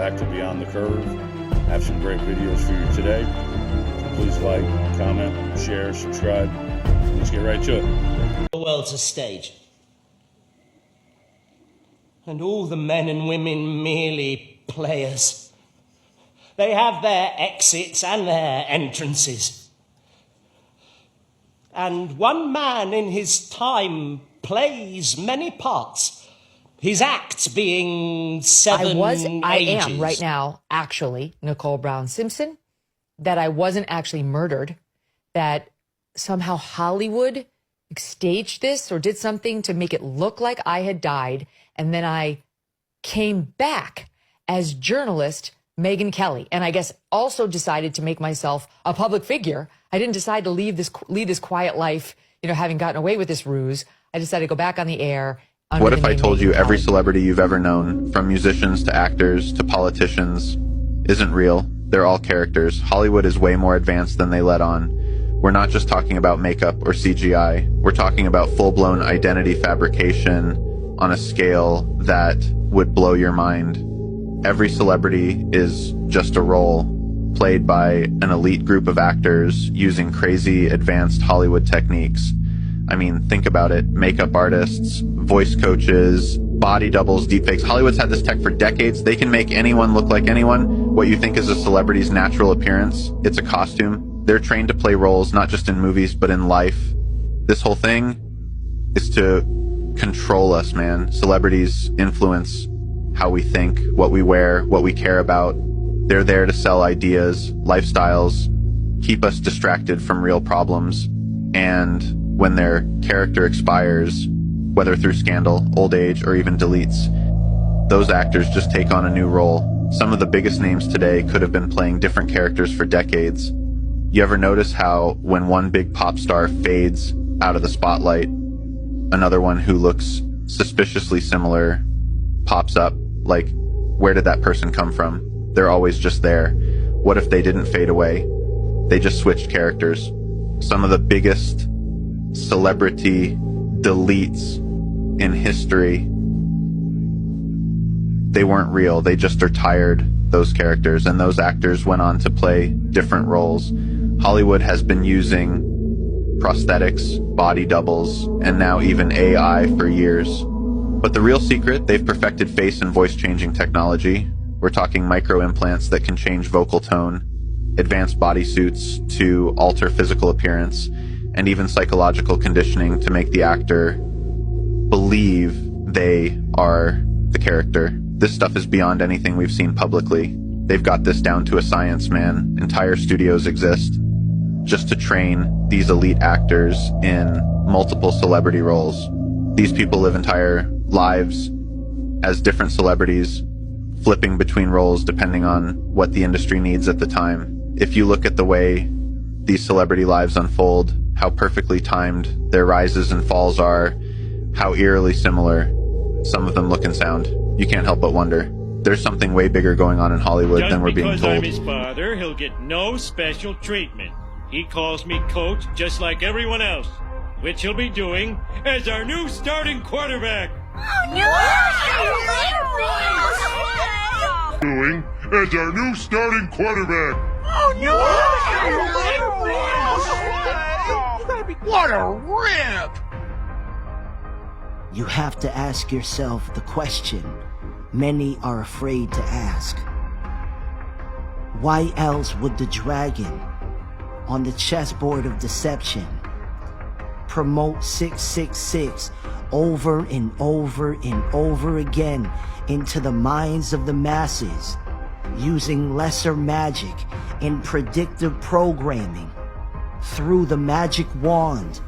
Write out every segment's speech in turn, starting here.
back to Beyond the Curve. I have some great videos for you today. So please like, comment, share, subscribe. Let's get right to it. The world's a stage. And all the men and women merely players. They have their exits and their entrances. And one man in his time plays many parts. His act being seven I ages. am right now, actually, Nicole Brown Simpson, that I wasn't actually murdered, that somehow Hollywood staged this or did something to make it look like I had died. And then I came back as journalist Megyn Kelly. And I guess also decided to make myself a public figure. I didn't decide to lead this quiet life, having gotten away with this ruse. I decided to go back on the air. What if I told you every celebrity you've ever known, from musicians to actors to politicians, isn't real? They're all characters. Hollywood is way more advanced than they let on. We're not just talking about makeup or CGI. We're talking about full-blown identity fabrication on a scale that would blow your mind. Every celebrity is just a role played by an elite group of actors using crazy advanced Hollywood techniques. I mean, think about it. Makeup artists, voice coaches, body doubles, deepfakes. Hollywood's had this tech for decades. They can make anyone look like anyone. What you think is a celebrity's natural appearance, it's a costume. They're trained to play roles, not just in movies, but in life. This whole thing is to control us, man. Celebrities influence how we think, what we wear, what we care about. They're there to sell ideas, lifestyles, keep us distracted from real problems. And when their character expires, whether through scandal, old age, or even deletes, those actors just take on a new role. Some of the biggest names today could have been playing different characters for decades. You ever notice how when one big pop star fades out of the spotlight, another one who looks suspiciously similar pops up? Like, where did that person come from? They're always just there. What if they didn't fade away? They just switched characters. Some of the biggest celebrity deletes in history, they weren't real. They just retired those characters, and those actors went on to play different roles. Hollywood has been using prosthetics, body doubles, and now even AI for years. But the real secret, they've perfected face and voice changing technology. We're talking micro implants that can change vocal tone, advanced bodysuits to alter physical appearance, and even psychological conditioning to make the actor believe they are the character. This stuff is beyond anything we've seen publicly. They've got this down to a science, man. Entire studios exist just to train these elite actors in multiple celebrity roles. These people live entire lives as different celebrities, flipping between roles depending on what the industry needs at the time. If you look at the way these celebrity lives unfold, how perfectly timed their rises and falls are, how eerily similar some of them look and sound, you can't help but wonder. There's something way bigger going on in Hollywood than we're being told. Just because I'm his father, he'll get no special treatment. He calls me coach just like everyone else, which he'll be doing as our new starting quarterback. Doing as our new starting quarterback. What a rip! You have to ask yourself the question many are afraid to ask. Why else would the dragon on the chessboard of deception promote 666 over and over and over again into the minds of the masses, using lesser magic and predictive programming through the magic wand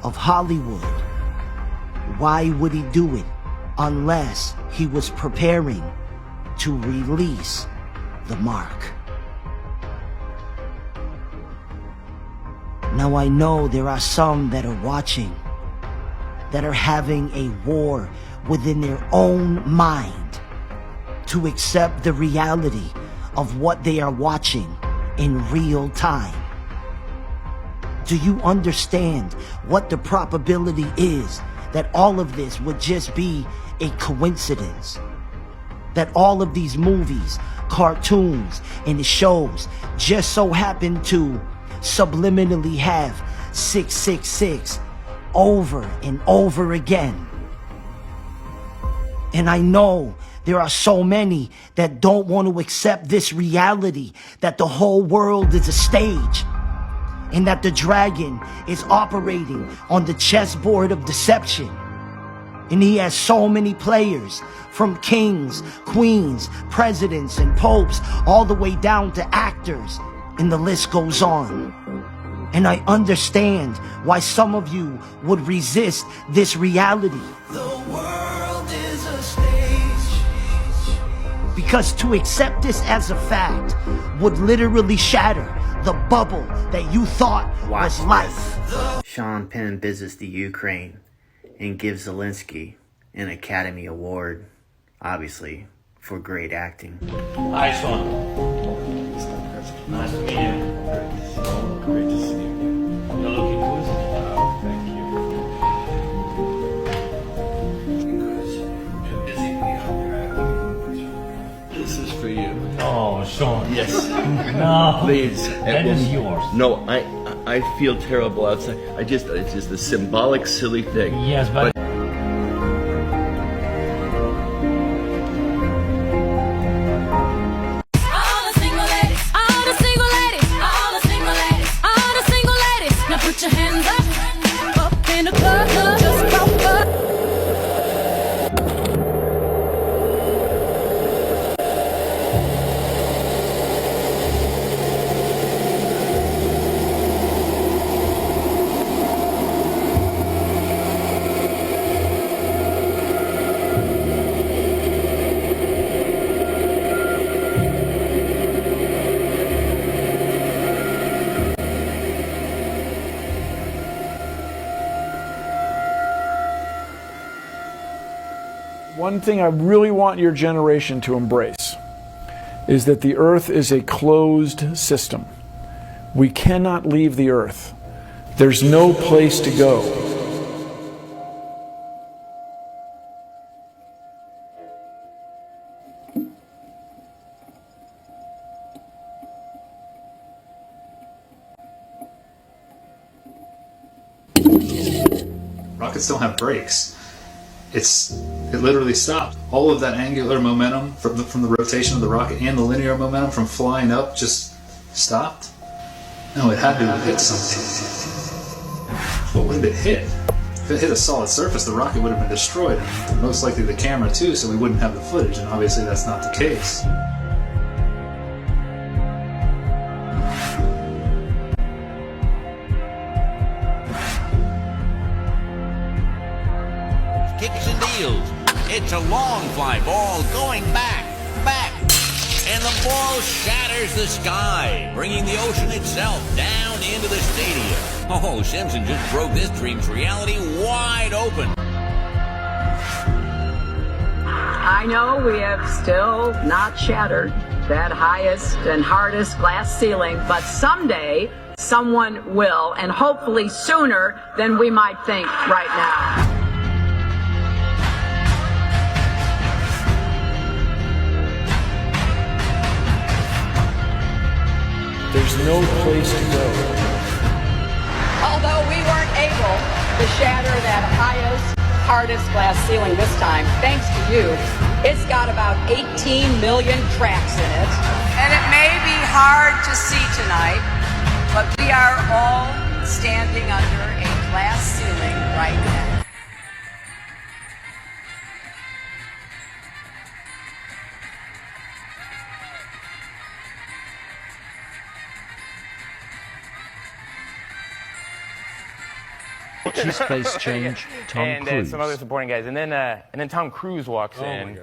of Hollywood? Why would he do it unless he was preparing to release the mark? Now I know there are some that are watching, that are having a war within their own mind to accept the reality of what they are watching in real time. Do you understand what the probability is that all of this would just be a coincidence? That all of these movies cartoons and shows just so happen to subliminally have 666 over and over again. And I know there are so many that don't want to accept this reality that the whole world is a stage and that the dragon is operating on the chessboard of deception. And he has so many players, from kings, queens, presidents, and popes, all the way down to actors, and the list goes on. And I understand why some of you would resist this reality. The world is a stage. Because to accept this as a fact would literally shatter the bubble that you thought was life. Sean Penn visits the Ukraine and gives Zelensky an Academy Award, obviously, for great acting. Hi, Sean. Nice to meet you. Great to see you. You're looking good. Thank you. This is for you. Oh, Sean. Yes. No. Please. That is yours. No, I feel terrible outside. It's just a symbolic, silly thing. Yes, but put your hands up in the club, just go up. One thing I really want your generation to embrace is that the Earth is a closed system. We cannot leave the Earth. There's no place to go. Rockets don't have brakes. It literally stopped. All of that angular momentum from the rotation of the rocket and the linear momentum from flying up just stopped. No, it had to have hit something. But what did it hit? If it hit a solid surface, the rocket would have been destroyed, and most likely the camera too, so we wouldn't have the footage, and obviously that's not the case. Kicks and deals. It's a long fly ball going back, and the ball shatters the sky, bringing the ocean itself down into the stadium. Oh, Simpson just broke this dream's reality wide open. I know we have still not shattered that highest and hardest glass ceiling, but someday someone will, and hopefully sooner than we might think right now. There's no place to go. Although we weren't able to shatter that highest, hardest glass ceiling this time, thanks to you, it's got about 18 million cracks in it. And it may be hard to see tonight, but we are all standing under a glass ceiling right now. Chief's face change. Tom Cruise. And some other supporting guys, and then Tom Cruise walks in,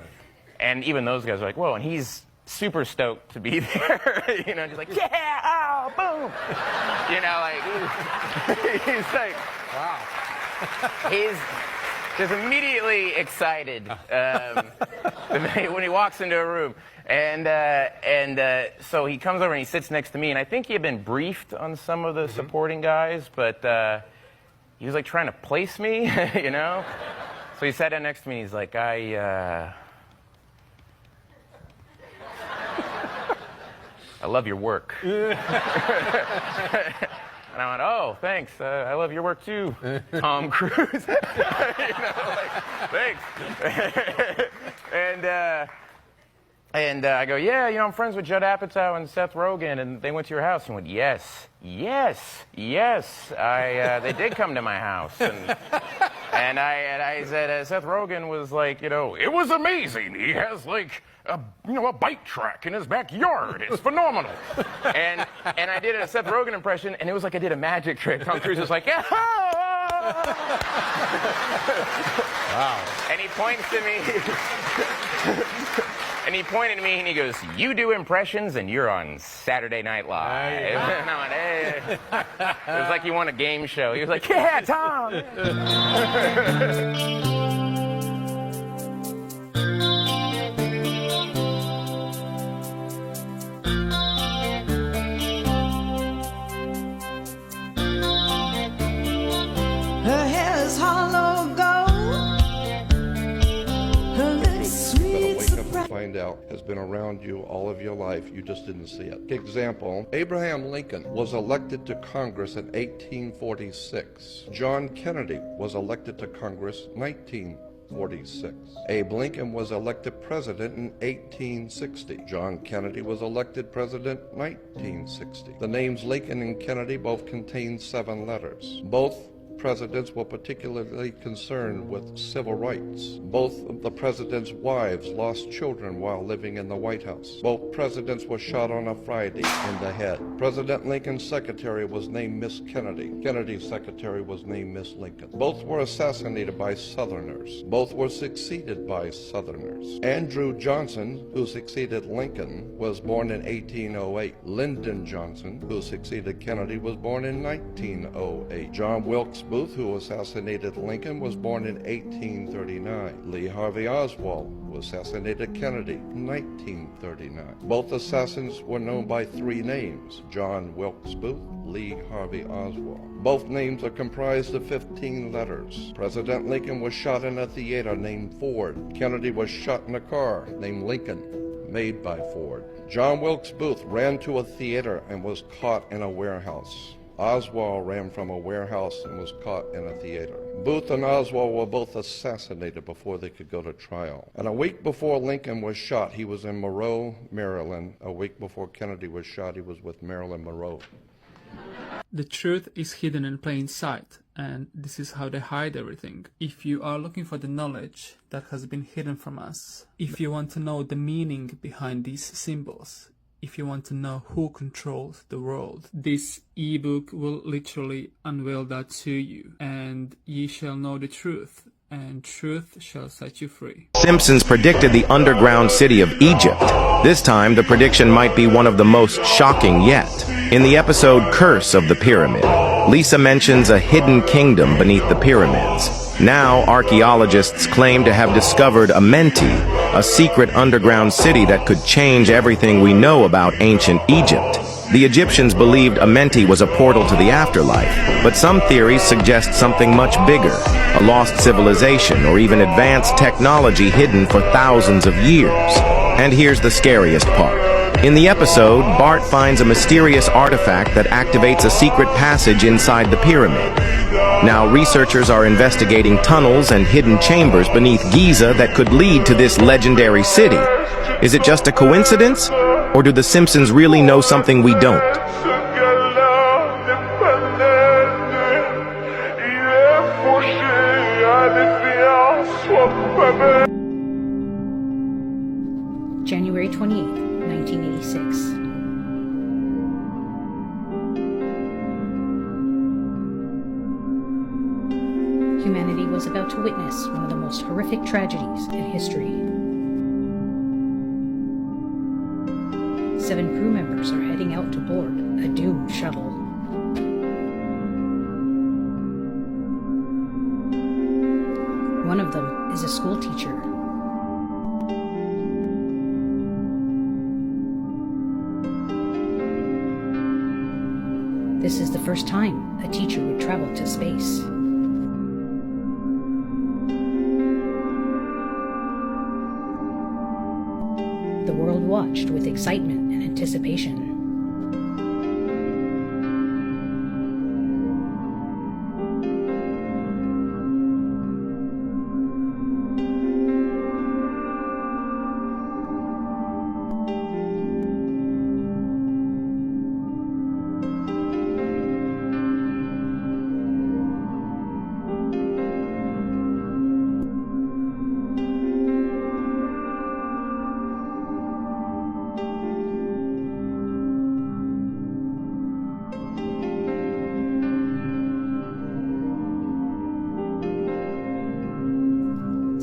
and even those guys are like, "Whoa!" And he's super stoked to be there, you know, just like, "Yeah, oh, boom," you know, like he's like, "Wow." He's just immediately excited when he walks into a room, and so he comes over and he sits next to me, and I think he had been briefed on some of the supporting guys, but. He was like trying to place me, you know? So he sat down next to me and he's like, I love your work. And I went, oh, thanks. I love your work too, Tom Cruise. Thanks. And I go, yeah, I'm friends with Judd Apatow and Seth Rogen, and they went to your house. And went, yes. They did come to my house, and I said, Seth Rogen was like, it was amazing. He has like a bike track in his backyard. It's phenomenal. and I did a Seth Rogen impression, and it was like I did a magic trick. Tom Cruise was like, yeah. Wow. And he points to me. And he pointed at me and he goes, you do impressions and you're on Saturday Night Live. And I went, hey. It was like he won a game show. He was like, yeah, Tom. Her hair is hollow gold. Her lips sweet surprise. Find out has been around you all of your life. You just didn't see it. Example, Abraham Lincoln was elected to Congress in 1846. John Kennedy was elected to Congress 1946. Abe Lincoln was elected president in 1860. John Kennedy was elected president 1960. The names Lincoln and Kennedy both contain 7 letters. Both presidents were particularly concerned with civil rights. Both of the president's wives lost children while living in the White House. Both presidents were shot on a Friday in the head. President Lincoln's secretary was named Miss Kennedy. Kennedy's secretary was named Miss Lincoln. Both were assassinated by Southerners. Both were succeeded by Southerners. Andrew Johnson, who succeeded Lincoln, was born in 1808. Lyndon Johnson, who succeeded Kennedy, was born in 1908. John Wilkes Booth, who assassinated Lincoln, was born in 1839. Lee Harvey Oswald, who assassinated Kennedy, in 1939. Both assassins were known by 3 names: John Wilkes Booth, Lee Harvey Oswald. Both names are comprised of 15 letters. President Lincoln was shot in a theater named Ford. Kennedy was shot in a car named Lincoln, made by Ford. John Wilkes Booth ran to a theater and was caught in a warehouse. Oswald ran from a warehouse and was caught in a theater. Booth and Oswald were both assassinated before they could go to trial. And a week before Lincoln was shot, he was in Monroe, Maryland. A week before Kennedy was shot, he was with Marilyn Monroe. The truth is hidden in plain sight, and this is how they hide everything. If you are looking for the knowledge that has been hidden from us, if you want to know the meaning behind these symbols, if you want to know who controls the world, this ebook will literally unveil that to you, and ye shall know the truth, and truth shall set you free. Simpsons predicted the underground city of Egypt. This time, the prediction might be one of the most shocking yet. In the episode Curse of the Pyramid, Lisa mentions a hidden kingdom beneath the pyramids. Now, archaeologists claim to have discovered Amenti, a secret underground city that could change everything we know about ancient Egypt. The Egyptians believed Amenti was a portal to the afterlife, but some theories suggest something much bigger, a lost civilization or even advanced technology hidden for thousands of years. And here's the scariest part. In the episode, Bart finds a mysterious artifact that activates a secret passage inside the pyramid. Now, researchers are investigating tunnels and hidden chambers beneath Giza that could lead to this legendary city. Is it just a coincidence? Or do the Simpsons really know something we don't? January 28th, 1986. Humanity was about to witness one of the most horrific tragedies in history. 7 crew members are heading out to board a doomed shuttle. One of them is a school teacher. This is the first time a teacher would travel to space. The world watched with excitement and anticipation.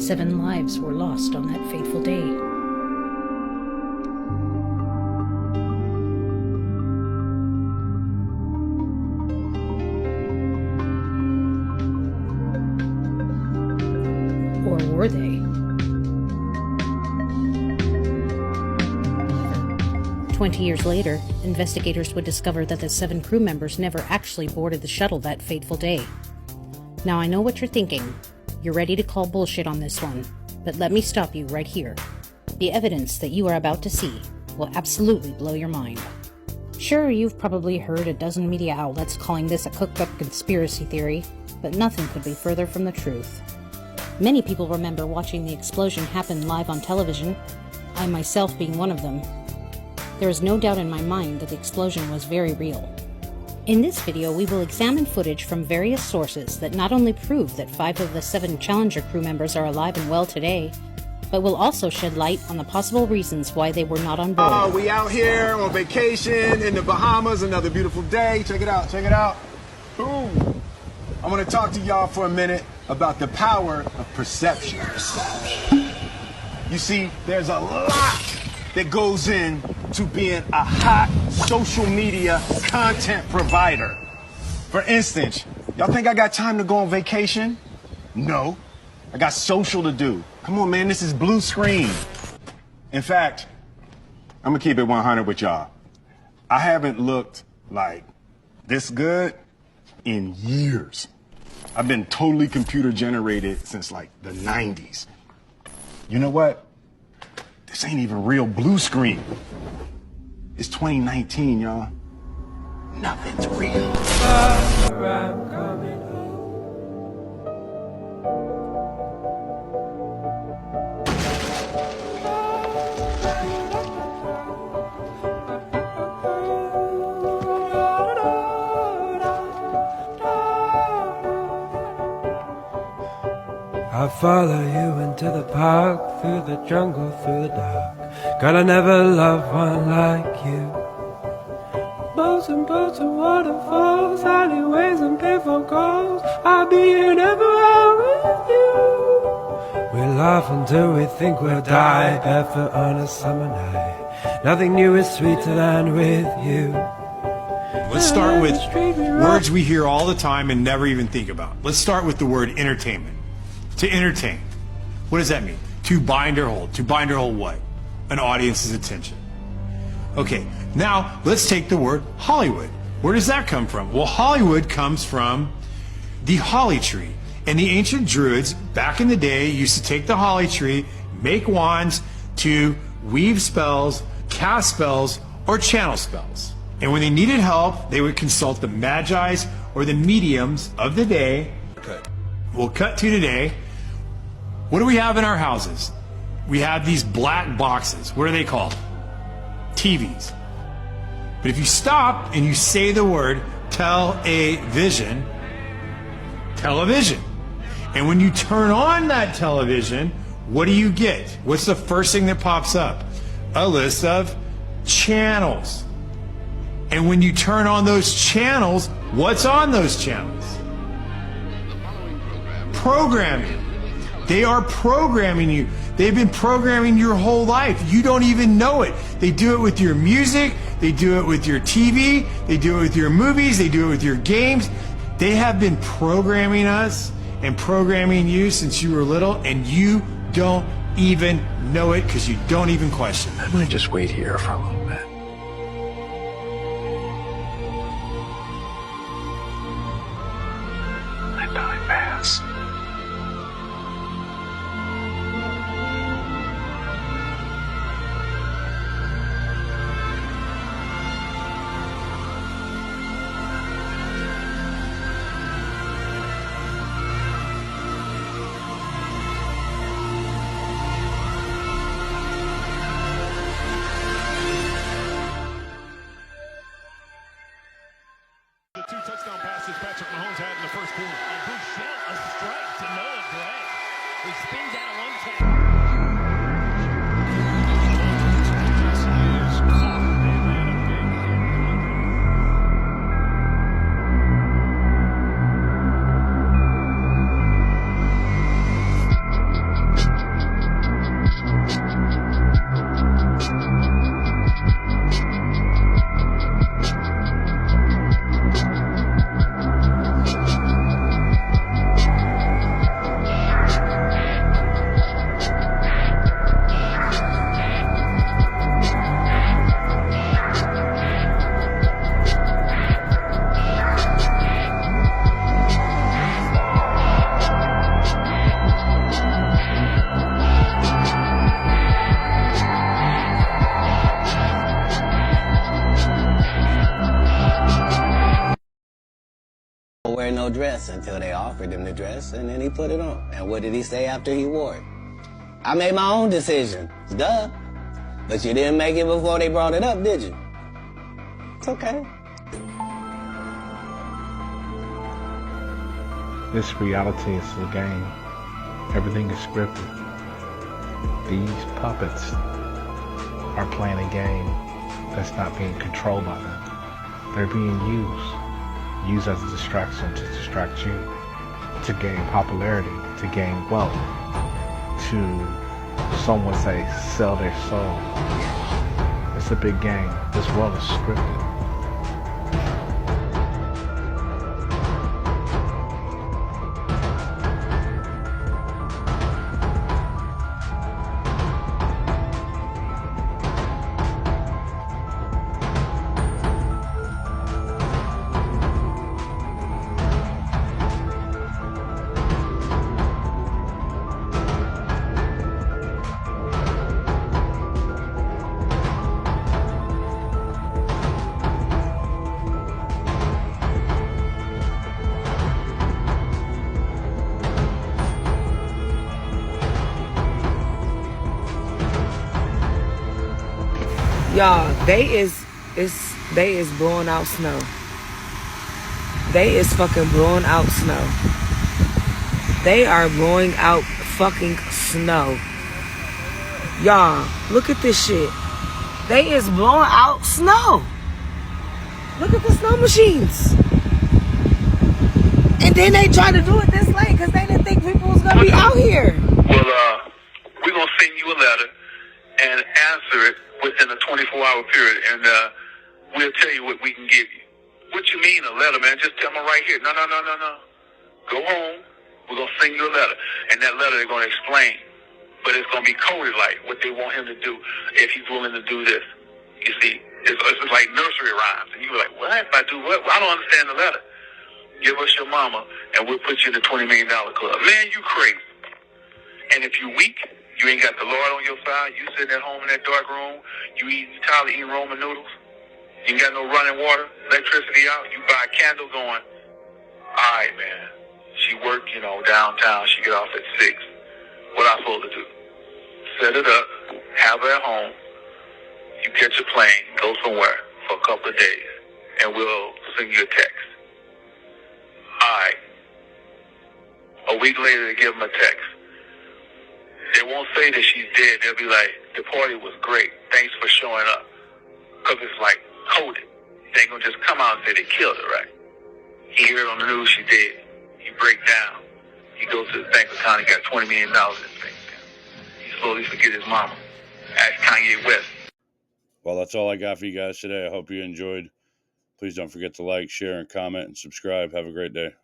7 lives were lost on that fateful day. Or were they? 20 years later, investigators would discover that the 7 crew members never actually boarded the shuttle that fateful day. Now I know what you're thinking. You're ready to call bullshit on this one, but let me stop you right here. The evidence that you are about to see will absolutely blow your mind. Sure, you've probably heard a dozen media outlets calling this a cooked-up conspiracy theory, but nothing could be further from the truth. Many people remember watching the explosion happen live on television, I myself being one of them. There is no doubt in my mind that the explosion was very real. In this video, we will examine footage from various sources that not only prove that 5 of the 7 Challenger crew members are alive and well today, but will also shed light on the possible reasons why they were not on board. We out here on vacation in the Bahamas, another beautiful day. Check it out, check it out. Boom. I want to talk to y'all for a minute about the power of perception. You see, there's a lot that goes in to being a hot social media content provider. For instance, y'all think I got time to go on vacation? No. I got social to do. Come on, man, this is blue screen. In fact, I'm gonna keep it 100 with y'all. I haven't looked like this good in years. I've been totally computer generated since like the 90s. You know what? This ain't even real blue screen. It's 2019, y'all. Nothing's real. I'll follow you into the park, through the jungle, through the dark. God, I never loved one like you. Boats and waterfalls, alleyways and pitfall calls. I'll be here never with you. We laugh until we think we'll die, barefoot on a summer night. Nothing new is sweeter than with you. Let's start with words we hear all the time and never even think about. Let's start with the word entertainment. To entertain. What does that mean? To bind or hold. To bind or hold what? An audience's attention. Okay, now let's take the word Hollywood. Where does that come from? Well, Hollywood comes from the holly tree. And the ancient Druids, back in the day, used to take the holly tree, make wands to weave spells, cast spells, or channel spells. And when they needed help, they would consult the Magi's or the mediums of the day. We'll cut to today. What do we have in our houses? We have these black boxes. What are they called? TVs. But if you stop and you say the word television, television. And when you turn on that television, what do you get? What's the first thing that pops up? A list of channels. And when you turn on those channels, what's on those channels? Programming. They are programming you. They've been programming your whole life. You don't even know it. They do it with your music. They do it with your TV. They do it with your movies. They do it with your games. They have been programming us and programming you since you were little, and you don't even know it because you don't even question. I might just wait here for a little bit. Let time pass. no dress until they offered him the dress, and then he put it on. And what did he say after he wore it? I made my own decision. Duh. But you didn't make it before they brought it up, did you? It's okay. This reality is a game. Everything is scripted. These puppets are playing a game that's not being controlled by them. They're being used as a distraction to distract you, to gain popularity, to gain wealth, to, some would say, sell their soul. It's a big game. This world is scripted. Y'all, they is blowing out snow. They is fucking blowing out snow. They are blowing out fucking snow. Y'all, look at this shit. They is blowing out snow. Look at the snow machines. And then they try to do it this late because they didn't think people was gonna be out here. Well, we're gonna send you a letter and answer it within a 24-hour period, and we'll tell you what we can give you. What you mean, a letter, man? Just tell me right here. No. Go home. We're going to send you a letter. And that letter they're going to explain. But it's going to be coded like what they want him to do if he's willing to do this. You see, it's like nursery rhymes. And you're like, what? If I do what? Well, I don't understand the letter. Give us your mama, and we'll put you in the $20 million club. Man, you crazy. And if you're weak, you ain't got the Lord on your side. You sitting at home in that dark room. You tired of eating Roman noodles. You ain't got no running water, electricity out. You buy a candle going, all right, man. She work, downtown. She get off at 6. What I supposed to do? Set it up, have her at home. You catch a plane, go somewhere for a couple of days, and we'll send you a text. All right. A week later, they give them a text. They won't say that she's dead. They'll be like, the party was great. Thanks for showing up. Because it's like coded. They ain't going to just come out and say they killed her, right? He heard on the news she dead. He break down. He goes to the bank account. He got $20 million in his bank account. He slowly forget his mama. Ask Kanye West. Well, that's all I got for you guys today. I hope you enjoyed. Please don't forget to like, share, and comment, and subscribe. Have a great day.